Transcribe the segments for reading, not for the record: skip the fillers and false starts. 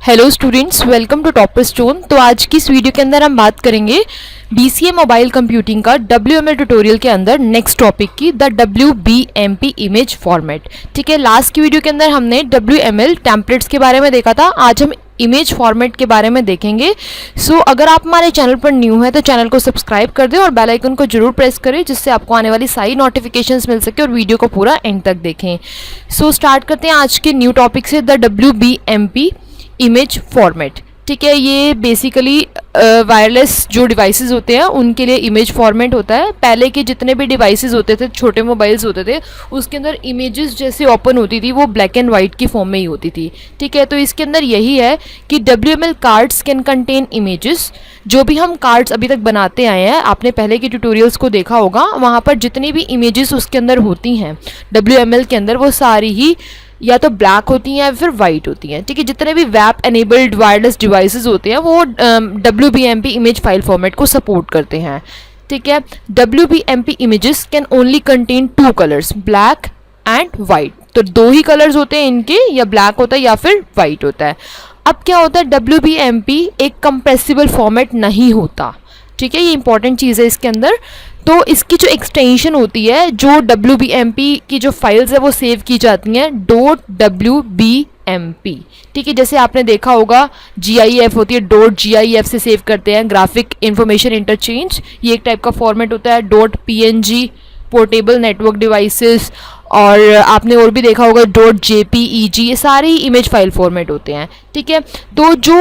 Hello students, welcome to Topper Stone. तो आज की इस वीडियो के अंदर हम बात करेंगे BCA मोबाइल कंप्यूटिंग का WML ट्यूटोरियल के अंदर नेक्स्ट टॉपिक की द WBMP इमेज फॉर्मेट। ठीक है, लास्ट की वीडियो के अंदर हमने WML टेम्पलेट्स के बारे में देखा था। आज हम इमेज फॉर्मेट के बारे में देखेंगे। अगर आप हमारे चैनल पर न्यू है तो चैनल को सब्सक्राइब कर दें और बेल आइकन को जरूर प्रेस करें, जिससे आपको आने वाली सारी नोटिफिकेशंस मिल सके और वीडियो को पूरा एंड तक देखें। स्टार्ट करते हैं आज के न्यू टॉपिक से, द WBMP इमेज फॉर्मेट। ठीक है, ये बेसिकली वायरलेस जो डिवाइसेस होते हैं उनके लिए इमेज फॉर्मेट होता है। पहले के जितने भी डिवाइसेस होते थे, छोटे मोबाइल्स होते थे, उसके अंदर इमेजेस जैसे ओपन होती थी वो ब्लैक एंड वाइट की फॉर्म में ही होती थी। ठीक है, तो इसके अंदर यही है कि WML cards can contain images. जो भी हम कार्ड्स अभी तक बनाते आए हैं, आपने पहले के ट्यूटोरियल्स को देखा होगा, वहाँ पर जितनी भी इमेजेस उसके अंदर होती हैं WML के अंदर, वो सारी ही या तो ब्लैक होती हैं या फिर वाइट होती हैं। ठीक है, जितने भी वेब एनेबल्ड वायरलेस डिवाइसेस होते हैं वो WBMP इमेज फाइल फॉर्मेट को सपोर्ट करते हैं। ठीक है, WBMP images can only contain two colours, black and white. तो दो ही कलर्स होते हैं इनके, या ब्लैक होता है या फिर वाइट होता है। अब क्या होता है, WBMP एक कंप्रेसिबल फॉर्मेट नहीं होता। ठीक है, ये इंपॉर्टेंट चीज़ है इसके अंदर। तो इसकी जो एक्सटेंशन होती है, जो WBMP की जो फाइल्स है वो सेव की जाती हैं .WBMP। ठीक है, जैसे आपने देखा होगा GIF होती है, .GIF से सेव करते हैं, ग्राफिक इंफॉर्मेशन इंटरचेंज। ये एक टाइप का फॉर्मेट होता है। .PNG पोर्टेबल नेटवर्क डिवाइसेस, और आपने और भी देखा होगा .JPEG। ये सारी इमेज फाइल फॉर्मेट होते हैं। ठीक है, तो जो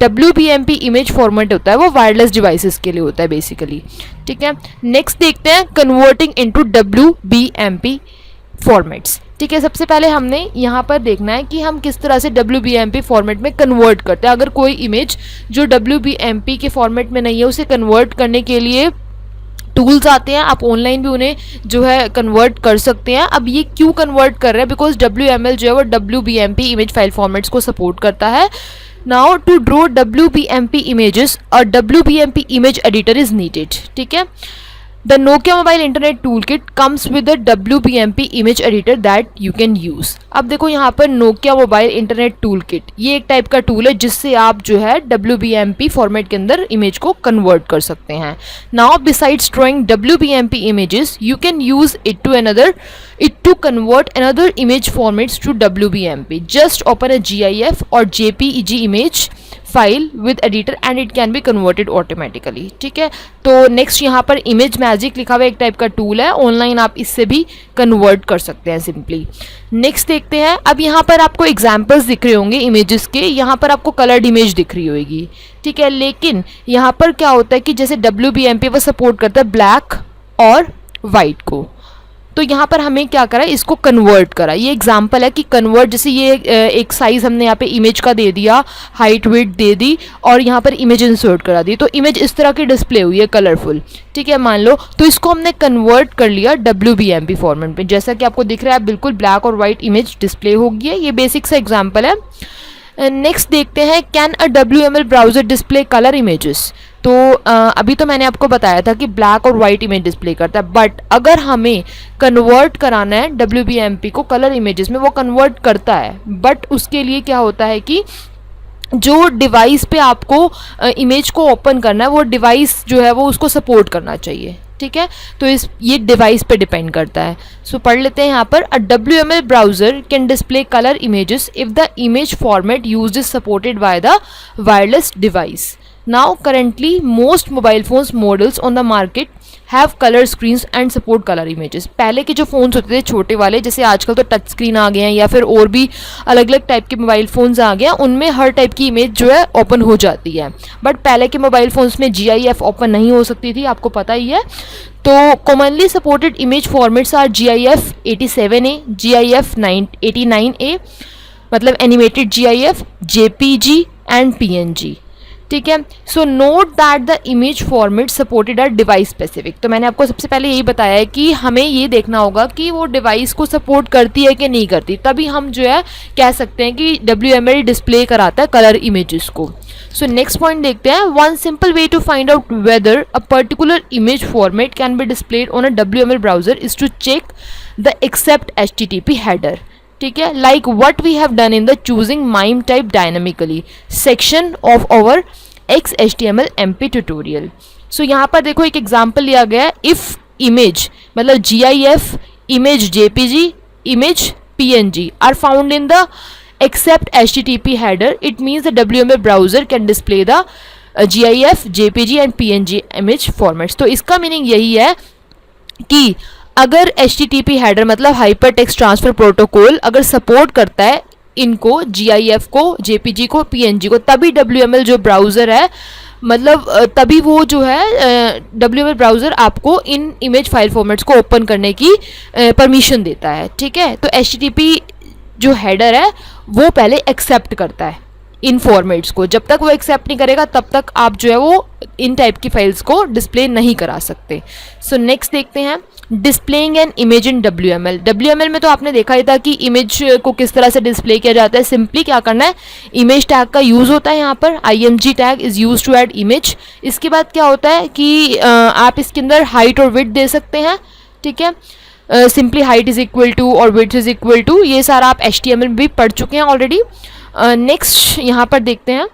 WBMP इमेज फॉर्मेट होता है वो वायरलेस डिवाइसेस के लिए होता है बेसिकली। ठीक है, नेक्स्ट देखते हैं कन्वर्टिंग इनटू WBMP फॉर्मेट्स। ठीक है, सबसे पहले हमने यहाँ पर देखना है कि हम किस तरह से WBMP फॉर्मेट में कन्वर्ट करते हैं। अगर कोई इमेज जो WBMP के फॉर्मेट में नहीं है, उसे कन्वर्ट करने के लिए टूल्स आते हैं, आप ऑनलाइन भी उन्हें जो है कन्वर्ट कर सकते हैं। अब ये क्यों कन्वर्ट कर रहे हैं, बिकॉज WML जो है वो WBMP इमेज फाइल फॉर्मेट्स को सपोर्ट करता है। Now to draw WBMP images a WBMP image editor is needed. ठीक है, The Nokia Mobile Internet Toolkit comes with a WBMP image editor that you can use। अब देखो यहाँ पर Nokia Mobile Internet Toolkit, ये एक टाइप का tool है जिससे आप जो है WBMP फॉर्मेट के अंदर इमेज को कन्वर्ट कर सकते हैं। Now besides drawing WBMP images, you can use it to convert another image formats to WBMP। Just open a GIF or JPEG image file with editor and it can be converted automatically. ठीक है, तो next यहाँ पर image magic लिखा हुआ एक type का tool है, ऑनलाइन आप इससे भी कन्वर्ट कर सकते हैं सिंपली। नेक्स्ट देखते हैं, अब यहाँ पर आपको एग्जांपल्स दिख रहे होंगे इमेजेस के, यहाँ पर आपको कलर्ड इमेज दिख रही होगी। ठीक है, लेकिन यहाँ पर क्या होता है कि जैसे WBMP वो सपोर्ट करता है ब्लैक और वाइट को, तो यहाँ पर हमें क्या करा, इसको कन्वर्ट करा। ये एग्जांपल है कि कन्वर्ट, जैसे ये एक साइज़ हमने यहाँ पे इमेज का दे दिया, हाइट विड्थ दे दी और यहाँ पर इमेज इंसर्ट करा दी, तो इमेज इस तरह की डिस्प्ले हुई है कलरफुल। ठीक है, मान लो, तो इसको हमने कन्वर्ट कर लिया WBMP फॉर्मेट में। जैसा कि आपको दिख रहा है, बिल्कुल ब्लैक और वाइट इमेज डिस्प्ले हो गई है। ये बेसिक सा एग्जाम्पल है। नेक्स्ट देखते हैं, can a WML browser display colour images. तो अभी तो मैंने आपको बताया था कि ब्लैक और वाइट इमेज डिस्प्ले करता है, बट अगर हमें कन्वर्ट कराना है WBMP को कलर इमेजेस में, वो कन्वर्ट करता है, बट उसके लिए क्या होता है कि जो डिवाइस पे आपको इमेज को ओपन करना है, वो डिवाइस जो है वो उसको सपोर्ट करना चाहिए। ठीक है, तो ये डिवाइस पे डिपेंड करता है। पढ़ लेते हैं यहाँ पर, अ WML browser can display colour images if the image format used is supported by the wireless device. Now currently most mobile phones models on the market have color screens and support color images। पहले के जो phones होते थे छोटे वाले, जैसे आजकल तो टच स्क्रीन आ गए हैं या फिर और भी अलग अलग टाइप के मोबाइल फ़ोन्स आ गए हैं, उनमें हर टाइप की इमेज जो है ओपन हो जाती है। बट पहले के मोबाइल फ़ोन्स में GIF ओपन नहीं हो सकती थी, आपको पता ही है। तो commonly supported image formats are GIF 87A, GIF 89A, मतलब animated GIF, JPG and PNG। ठीक है, so note that the image format supported are device specific. तो मैंने आपको सबसे पहले यही बताया है कि हमें ये देखना होगा कि वो डिवाइस को सपोर्ट करती है कि नहीं करती, तभी हम जो है कह सकते हैं कि WML डिस्प्ले कराता है कलर इमेजेस को। सो नेक्स्ट पॉइंट देखते हैं, one simple way to find out whether a particular image format can be displayed on a WML browser is to check the accept HTTP header. ठीक है, like what we have done in the choosing mime type dynamically section of our XHTML MP tutorial. So यहाँ पर देखो एक example लिया गया है, if image मतलब GIF, image JPG, image PNG are found in the except HTTP header, it means the WML browser can display the GIF, JPG and PNG image formats। तो इसका मीनिंग यही है कि अगर HTTP हेडर मतलब hyper text transfer protocol अगर support करता है इनको, GIF को, JPG को, PNG को, तभी WML जो ब्राउज़र है मतलब तभी वो जो है WML ब्राउज़र आपको इन इमेज फाइल फॉर्मेट्स को ओपन करने की परमिशन देता है। ठीक है, तो HTTP जो हेडर है वो पहले एक्सेप्ट करता है इन फॉर्मेट्स को, जब तक वो एक्सेप्ट नहीं करेगा तब तक आप जो है वो इन टाइप की फाइल्स को डिस्प्ले नहीं करा सकते। सो नेक्स्ट देखते हैं displaying an image in WML। WML में तो आपने देखा ही था कि इमेज को किस तरह से डिस्प्ले किया जाता है। सिंपली क्या करना है, इमेज टैग का यूज़ होता है, यहाँ पर IMG tag is use to add image. इसके बाद क्या होता है कि आप इसके अंदर हाइट और विड्थ दे सकते हैं। ठीक है, simply height is equal to और विड्थ इज़ इक्वल टू, ये सारा आप HTML में भी पढ़ चुके हैं ऑलरेडी। नेक्स्ट यहाँ पर देखते हैं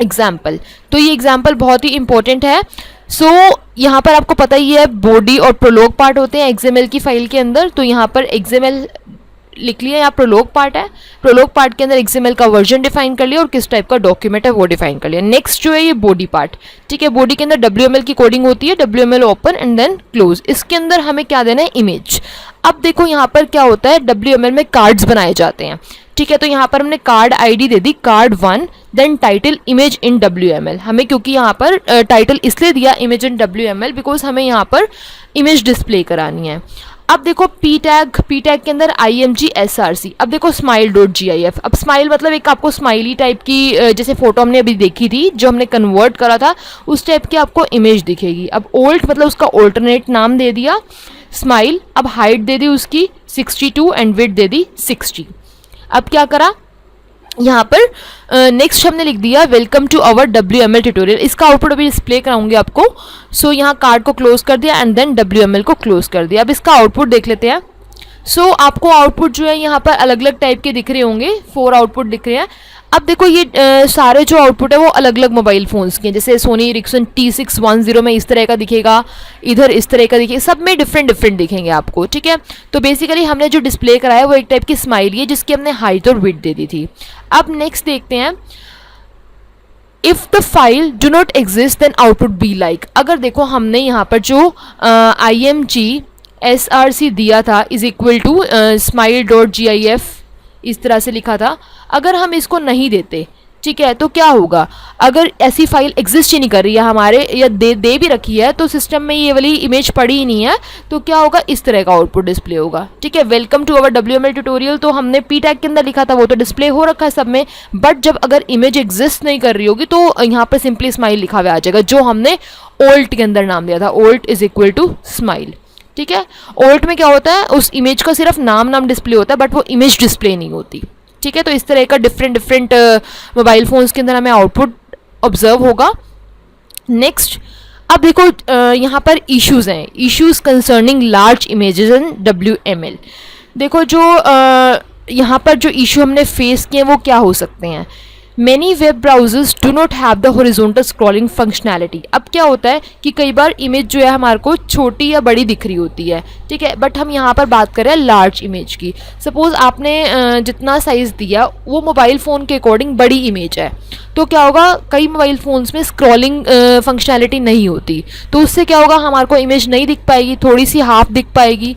एग्जाम्पल। तो ये एग्जाम्पल बहुत ही इंपॉर्टेंट है। सो यहाँ पर आपको पता ही है बॉडी और प्रोलॉग पार्ट होते हैं XML की फाइल के अंदर। तो यहाँ पर XML लिख लिया, यहाँ प्रोलॉग पार्ट है, प्रोलॉग पार्ट के अंदर XML का वर्जन डिफाइन कर लिया और किस टाइप का डॉक्यूमेंट है वो डिफाइन कर लिया। नेक्स्ट जो है ये बॉडी पार्ट। ठीक है, बॉडी के अंदर WML की कोडिंग होती है, WML open and then close. इसके अंदर हमें क्या देना है, इमेज। अब देखो यहाँ पर क्या होता है, WML में कार्ड्स बनाए जाते हैं। ठीक है, तो यहाँ पर हमने कार्ड ID दे दी card1, then title image in WML। हमें क्योंकि यहाँ पर टाइटल इसलिए दिया इमेज इन WML बिकॉज हमें यहाँ पर इमेज डिस्प्ले करानी है। अब देखो p टैग के अंदर IMG SRC। अब देखो smile.gif। अब स्माइल मतलब एक आपको स्माइली टाइप की जैसे फोटो हमने अभी देखी थी जो हमने कन्वर्ट करा था उस टाइप की आपको इमेज दिखेगी। अब ओल्ट मतलब उसका ऑल्टरनेट नाम दे दिया स्माइल। अब हाइट दे दी उसकी 62 एंड विड्थ दे दी 60। अब क्या करा यहाँ पर नेक्स्ट हमने लिख दिया welcome to our WML tutorial. इसका आउटपुट अभी डिस्प्ले कराऊंगी आपको। सो यहाँ कार्ड को क्लोज कर दिया एंड देन WML को क्लोज कर दिया। अब इसका आउटपुट देख लेते हैं। सो आपको आउटपुट जो है यहाँ पर अलग अलग टाइप के दिख रहे होंगे, 4 आउटपुट दिख रहे हैं। अब देखो ये सारे जो आउटपुट है वो अलग अलग मोबाइल फ़ोन्स के हैं, जैसे सोनी एरिक्सन T610 में इस तरह का दिखेगा, इधर इस तरह का दिखेगा, सब में डिफरेंट डिफरेंट दिखेंगे आपको। ठीक है, तो बेसिकली हमने जो डिस्प्ले कराया वो एक टाइप की स्माइली है जिसकी हमने हाइट और विड्थ दे दी थी। अब नेक्स्ट देखते हैं if the file do not exist then output be like. अगर देखो हमने यहाँ पर जो IMG SRC दिया था इज इक्वल टू smile.gif इस तरह से लिखा था, अगर हम इसको नहीं देते, ठीक है, तो क्या होगा, अगर ऐसी फाइल एग्जिस्ट ही नहीं कर रही है हमारे या दे भी रखी है तो सिस्टम में ये वाली इमेज पड़ी ही नहीं है, तो क्या होगा, इस तरह का आउटपुट डिस्प्ले होगा। ठीक है, welcome to our WML tutorial तो हमने p टैग के अंदर लिखा था वो तो डिस्प्ले हो रखा है सब में, बट जब अगर इमेज एग्जिस्ट नहीं कर रही होगी तो यहाँ पर सिंपली स्माइल लिखा हुआ आ जाएगा जो हमने ओल्ट के अंदर नाम दिया था, ओल्ट इज इक्वल टू स्माइल। ठीक है, ओल्ट में क्या होता है, उस इमेज का सिर्फ नाम डिस्प्ले होता है बट वो इमेज डिस्प्ले नहीं होती। ठीक है, तो इस तरह का डिफरेंट मोबाइल फ़ोन्स के अंदर हमें आउटपुट ऑब्जर्व होगा। नेक्स्ट अब देखो यहाँ पर इश्यूज़ हैं, issues concerning large images in WML। देखो जो यहाँ पर जो इशू हमने फेस किए वो क्या हो सकते हैं, many web browsers do not have the horizontal scrolling functionality. अब क्या होता है कि कई बार इमेज जो है हमारे को छोटी या बड़ी दिख रही होती है, ठीक है, बट हम यहाँ पर बात कर रहे हैं लार्ज इमेज की। सपोज़ आपने जितना साइज़ दिया वो मोबाइल फ़ोन के अकॉर्डिंग बड़ी इमेज है, तो क्या होगा, कई मोबाइल फ़ोन्स में स्क्रॉलिंग फंक्शनैलिटी नहीं होती, तो उससे क्या होगा, हमारे को इमेज नहीं दिख पाएगी, थोड़ी सी हाफ दिख पाएगी।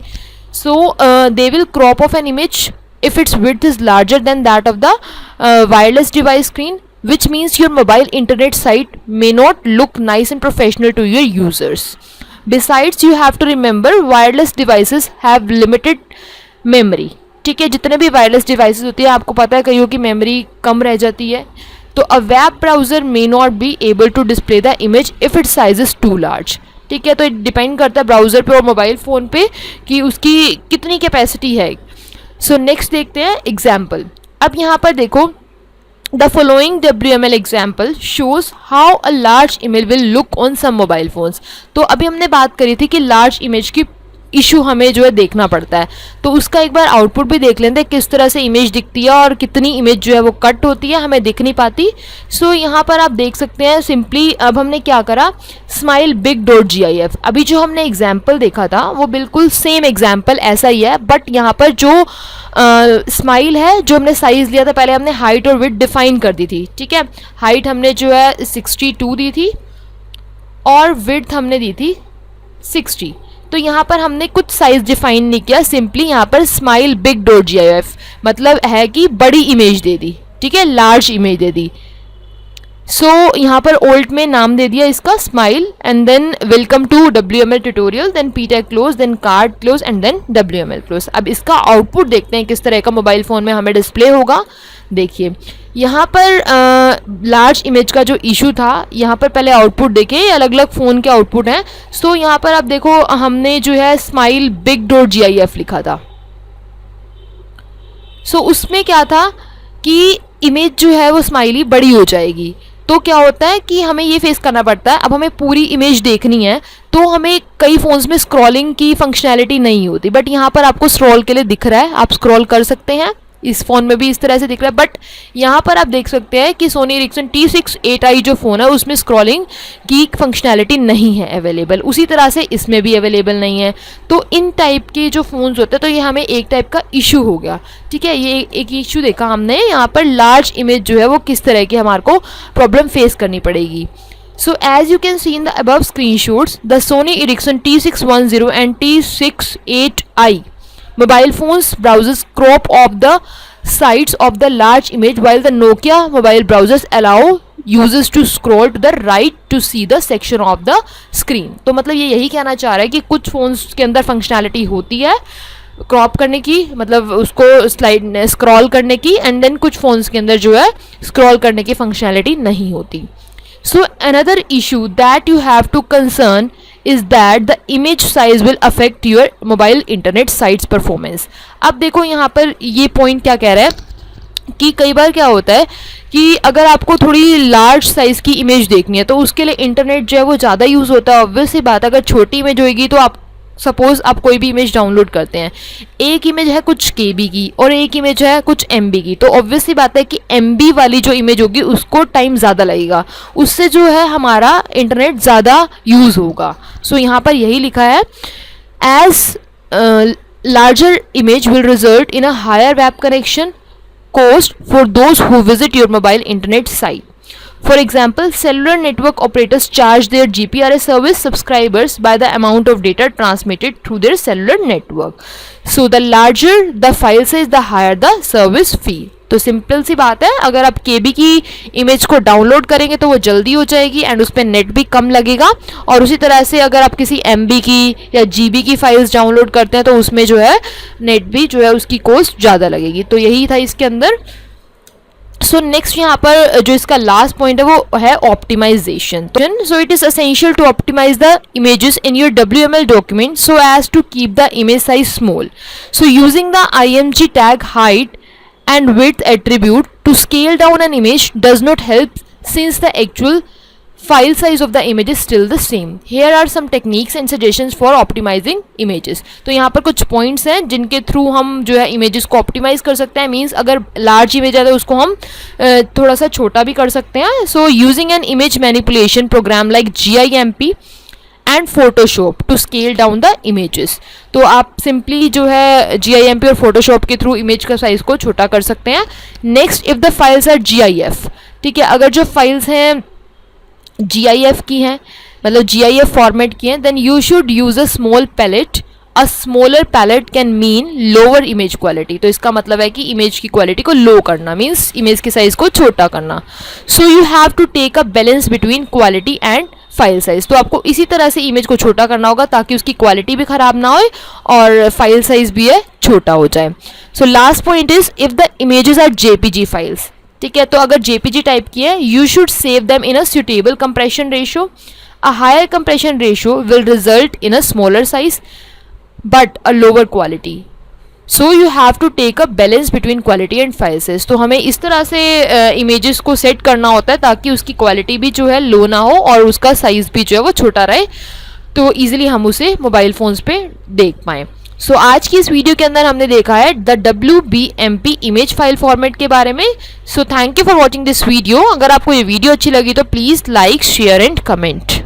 So they will crop off an image if its width is larger than that of the wireless device screen, which means your mobile internet site may not look nice and professional to your users. Besides, you have to remember wireless devices have limited memory. ठीक है, जितने भी wireless devices होती है आपको पता है कईयों की मेमोरी कम रह जाती है, तो a web browser may not be able to display the image if its size is too large. ठीक है, तो डिपेंड करता है ब्राउज़र पे और मोबाइल फ़ोन पे कि उसकी कितनी कैपेसिटी है। सो नेक्स्ट देखते हैं एग्जाम्पल। अब यहाँ पर देखो the following WML example shows how a large image will look on some mobile phones. तो अभी हमने बात करी थी कि लार्ज इमेज की इशू हमें जो है देखना पड़ता है। तो उसका एक बार आउटपुट भी देख लेते हैं किस तरह से इमेज दिखती है और कितनी इमेज जो है वो कट होती है, हमें दिख नहीं पाती। सो यहाँ पर आप देख सकते हैं सिंपली अब हमने क्या करा, स्माइल बिग डॉट GIF। अभी जो हमने एग्जाम्पल देखा था वो बिल्कुल सेम एग्जाम्पल ऐसा ही है, बट यहाँ पर जो स्माइल है, जो हमने साइज़ लिया था, पहले हमने हाइट और विड्थ डिफाइन कर दी थी, ठीक है। हाइट हमने जो है 62 दी थी और विड्थ हमने दी थी 60। तो यहाँ पर हमने कुछ साइज डिफाइन नहीं किया, सिंपली यहाँ पर स्माइल बिग डॉट GIF मतलब है कि बड़ी इमेज दे दी, ठीक है, लार्ज इमेज दे दी। सो यहाँ पर ओल्ट में नाम दे दिया इसका smile, and then welcome to WML tutorial, then ptag close, then card close, and then WML close. अब इसका आउटपुट देखते हैं किस तरह का मोबाइल फ़ोन में हमें डिस्प्ले होगा। देखिए यहाँ पर लार्ज इमेज का जो इशू था, यहाँ पर पहले आउटपुट देखें, अलग अलग फ़ोन के आउटपुट हैं। सो यहाँ पर आप देखो हमने जो है स्माइल बिग डॉट GIF लिखा था। सो उसमें क्या था कि इमेज जो है वो स्माइली बड़ी हो जाएगी। तो क्या होता है कि हमें ये फेस करना पड़ता है, अब हमें पूरी इमेज देखनी है तो हमें कई फ़ोन्स में स्क्रॉलिंग की फंक्शनैलिटी नहीं होती, बट यहाँ पर आपको स्क्रॉल के लिए दिख रहा है, आप स्क्रॉल कर सकते हैं। इस फ़ोन में भी इस तरह से दिख रहा है, बट यहाँ पर आप देख सकते हैं कि सोनी एरिक्सन T6-8i जो फ़ोन है उसमें स्क्रॉलिंग की फंक्शनैलिटी नहीं है अवेलेबल, उसी तरह से इसमें भी अवेलेबल नहीं है। तो इन टाइप के जो फ़ोन्स होते हैं तो ये हमें एक टाइप का इशू हो गया, ठीक है। ये एक इशू देखा हमने, यहाँ पर लार्ज इमेज जो है वो किस तरह की हमारे को प्रॉब्लम फेस करनी पड़ेगी। So as you can see in the above screenshots, the Sony Ericsson T610 and T6-8i mobile phones browsers crop off the sides of the large image, while the Nokia mobile browsers allow users to scroll to the right to see the section of the screen। तो मतलब ये यही कहना चाह रहा है कि कुछ फ़ोन्स के अंदर फंक्शनैलिटी होती है क्रॉप करने की, मतलब उसको स्लाइड स्क्रॉल करने की, एंड देन कुछ फ़ोन्स के अंदर जो है स्क्रॉल करने की फंक्शनैलिटी नहीं होती। So another issue that you have to concern is that the image size will affect your mobile internet sites performance। अब देखो यहाँ पर ये पॉइंट क्या कह रहा है कि कई बार क्या होता है कि अगर आपको थोड़ी लार्ज साइज़ की इमेज देखनी है तो उसके लिए इंटरनेट जो है वो ज़्यादा यूज़ होता है। ऑब्वियस सी बात, अगर छोटी इमेज होगी तो आप सपोज़ आप कोई भी इमेज डाउनलोड करते हैं, एक इमेज है कुछ KB की और एक इमेज है कुछ MB की, तो ऑब्वियस सी बात है कि MB वाली जो इमेज होगी उसको टाइम ज़्यादा लगेगा, उससे जो है हमारा इंटरनेट ज़्यादा यूज़ होगा। सो यहाँ पर यही लिखा है, as larger image will result in a higher web connection cost for those who visit your mobile internet site. For example, cellular network operators charge their GPRS service subscribers by the amount of data transmitted through their cellular network. So the larger the file size, the higher the service fee. तो simple सी बात है, अगर आप KB की image को download करेंगे तो वो जल्दी हो जाएगी एंड उस पर नेट भी कम लगेगा, और उसी तरह से अगर आप किसी MB की या GB की फाइल्स डाउनलोड करते हैं तो उसमें जो है नेट भी जो है उसकी कॉस्ट ज़्यादा लगेगी। तो यही था इसके अंदर। सो नेक्स्ट यहाँ पर जो इसका लास्ट पॉइंट है वो है optimization. So it is essential to optimize the images in your WML document so as to keep the image size small. So using the IMG tag height and width attribute to scale down an image does not help since the actual file size of the image is still the same. Here are some techniques and suggestions for optimizing images. तो यहाँ पर कुछ points हैं जिनके through हम जो है images को optimize कर सकते हैं। मीन्स अगर large image है तो उसको हम थोड़ा सा छोटा भी कर सकते हैं। So using an image manipulation program like GIMP and Photoshop to scale down the images. तो आप सिंपली जो है GIMP और फोटोशॉप के थ्रू इमेज का साइज़ को छोटा कर सकते हैं। Next, if the files are GIF, ठीक है, अगर जो फाइल्स हैं GIF की हैं, मतलब GIF फॉर्मेट की हैं, then you should use a small palette. A smaller palette can mean lower image quality. तो इसका मतलब है कि इमेज की क्वालिटी को लो करना, मीन्स इमेज के साइज़ को छोटा करना। So you have to take a balance between quality and file size. तो आपको इसी तरह से इमेज को छोटा करना होगा ताकि उसकी क्वालिटी भी ख़राब ना हो और फाइल साइज भी है छोटा हो जाए। So last point is, if the images are JPG files, ठीक है, तो अगर JPG टाइप की है, you should save them in a suitable compression ratio. A higher compression ratio will result in a smaller size but a lower quality. So you have to take a balance between quality and file size. तो हमें इस तरह से images को set करना होता है ताकि उसकी क्वालिटी भी जो है लो ना हो और उसका साइज़ भी जो है वो छोटा रहे। तो ईजिली हम उसे मोबाइल फ़ोन्स पे देख पाएँ। सो आज की इस वीडियो के अंदर हमने देखा है the WBMP image file format के बारे में। So thank you for watching this video. अगर आपको ये वीडियो अच्छी लगी तो please like, share and comment.